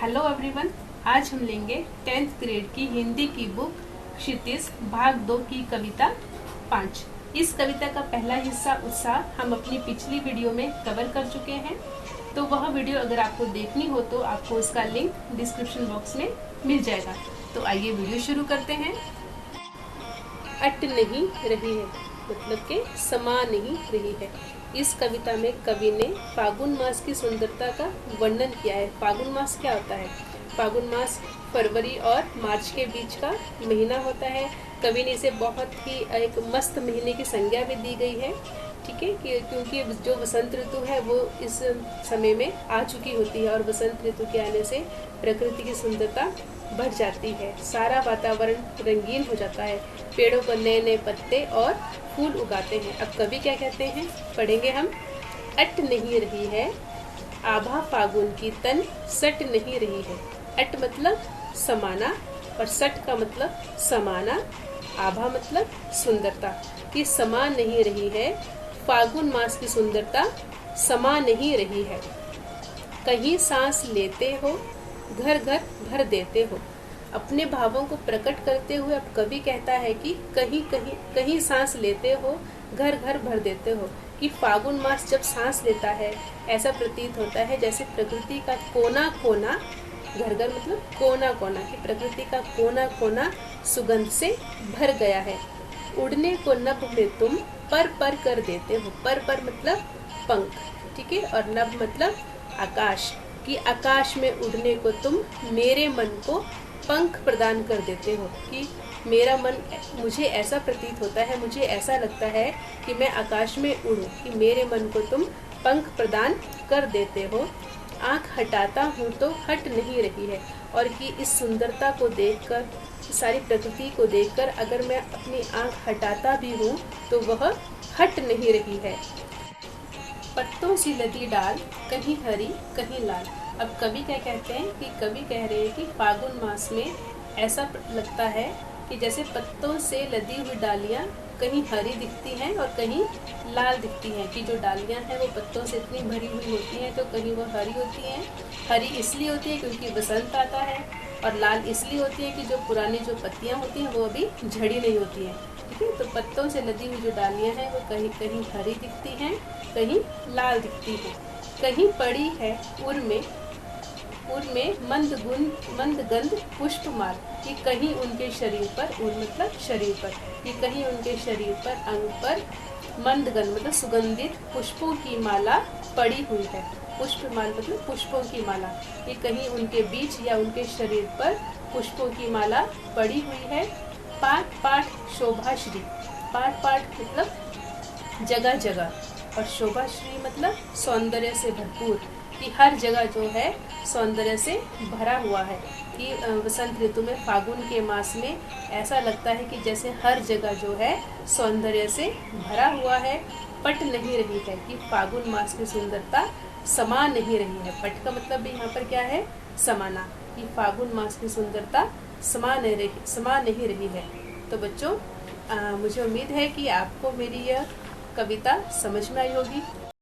Hello everyone. आज हम लेंगे 10th ग्रेड की हिंदी की बुक क्षितिज भाग 2 की कविता 5। इस कविता का पहला हिस्सा उत्साह हम अपनी पिछली वीडियो में कवर कर चुके हैं, तो वह वीडियो अगर आपको देखनी हो तो आपको उसका लिंक डिस्क्रिप्शन बॉक्स में मिल जाएगा। तो आइए वीडियो शुरू करते हैं। अट नहीं रही है मतलब के समा नहीं रही है। इस कविता में कवि ने फागुन मास की सुंदरता का वर्णन किया है। फागुन मास क्या होता है? फागुन मास फरवरी और मार्च के बीच का महीना होता है। कवि ने इसे बहुत ही एक मस्त महीने की संज्ञा भी दी गई है, ठीक है, क्योंकि जो बसंत ऋतु है वो इस समय में आ चुकी होती है और बसंत ऋतु के आने से प्रकृति की सुंदरता बढ़ जाती है। सारा वातावरण रंगीन हो जाता है, पेड़ों पर नए नए पत्ते और फूल उगाते हैं। अब कवि क्या कहते हैं, पढ़ेंगे हम। अट नहीं रही है आभा फागुन की तन सट नहीं रही है। अट मतलब समाना और सट का मतलब समाना, आभा मतलब सुंदरता, कि समा नहीं रही है। फागुन मास की सुंदरता समा नहीं रही है। कहीं सांस लेते हो घर घर भर देते हो। अपने भावों को प्रकट करते हुए अब कवि कहता है कि कहीं सांस लेते हो घर घर भर देते हो, कि फागुन मास जब सांस लेता है ऐसा प्रतीत होता है जैसे प्रकृति का कोना कोना, घर घर मतलब कोना कोना, कि प्रकृति का कोना कोना सुगंध से भर गया है। उड़ने को नभ में तुम पर कर देते हो। पर मतलब पंख, ठीक है, और नभ मतलब आकाश, कि आकाश में उड़ने को तुम मेरे मन को पंख प्रदान कर देते हो। कि मेरा मन, मुझे ऐसा प्रतीत होता है, मुझे ऐसा लगता है कि मैं आकाश में उड़ूं, कि मेरे मन को तुम पंख प्रदान कर देते हो। आँख हटाता हूँ तो हट नहीं रही है, और कि इस सुंदरता को देखकर, सारी प्रकृति को देखकर अगर मैं अपनी आँख हटाता भी हूँ तो वह हट नहीं रही है। पत्तों सी लदी डाल कहीं हरी कहीं लाल। अब कवि क्या कहते हैं, कि कवि कह रहे हैं कि फागुन मास में ऐसा लगता है कि जैसे पत्तों से लदी हुई डालियाँ कहीं हरी दिखती हैं और कहीं लाल दिखती हैं, कि जो डालियाँ हैं वो पत्तों से इतनी भरी हुई होती हैं तो कहीं वो हरी होती हैं। हरी इसलिए होती है क्योंकि बसंत आता है, और लाल इसलिए होती है कि जो पुरानी जो पत्तियाँ होती हैं वो अभी झड़ी नहीं होती हैं, ठीक है। तो पत्तों से लदी हुई जो डालियाँ हैं वो कहीं कहीं हरी दिखती हैं, कहीं लाल दिखती हैं। कहीं पड़ी है उर में मंद गंध पुष्पमाल, कि कहीं उनके शरीर पर, उर मतलब शरीर पर, कि कहीं उनके शरीर पर अंग पर मंद गंध मतलब सुगंधित पुष्पों की माला पड़ी हुई है। पुष्पमाल मतलब पुष्पों की माला, कि कहीं उनके बीच या उनके शरीर पर पुष्पों की माला पड़ी हुई है। पाठ पाठ शोभाश्री, पाठ पाठ मतलब जगह जगह, और शोभाश्री मतलब सौंदर्य से भरपूर, कि हर जगह जो है सौंदर्य से भरा हुआ है। कि बसंत ऋतु में फागुन के मास में ऐसा लगता है कि जैसे हर जगह जो है सौंदर्य से भरा हुआ है। पट नहीं रही है, कि फागुन मास की सुंदरता समा नहीं रही है। पट का मतलब भी यहाँ पर क्या है, समाना, कि फागुन मास की सुंदरता समा नहीं रही है। तो बच्चों, मुझे उम्मीद है कि आपको मेरी यह कविता समझ में आई होगी।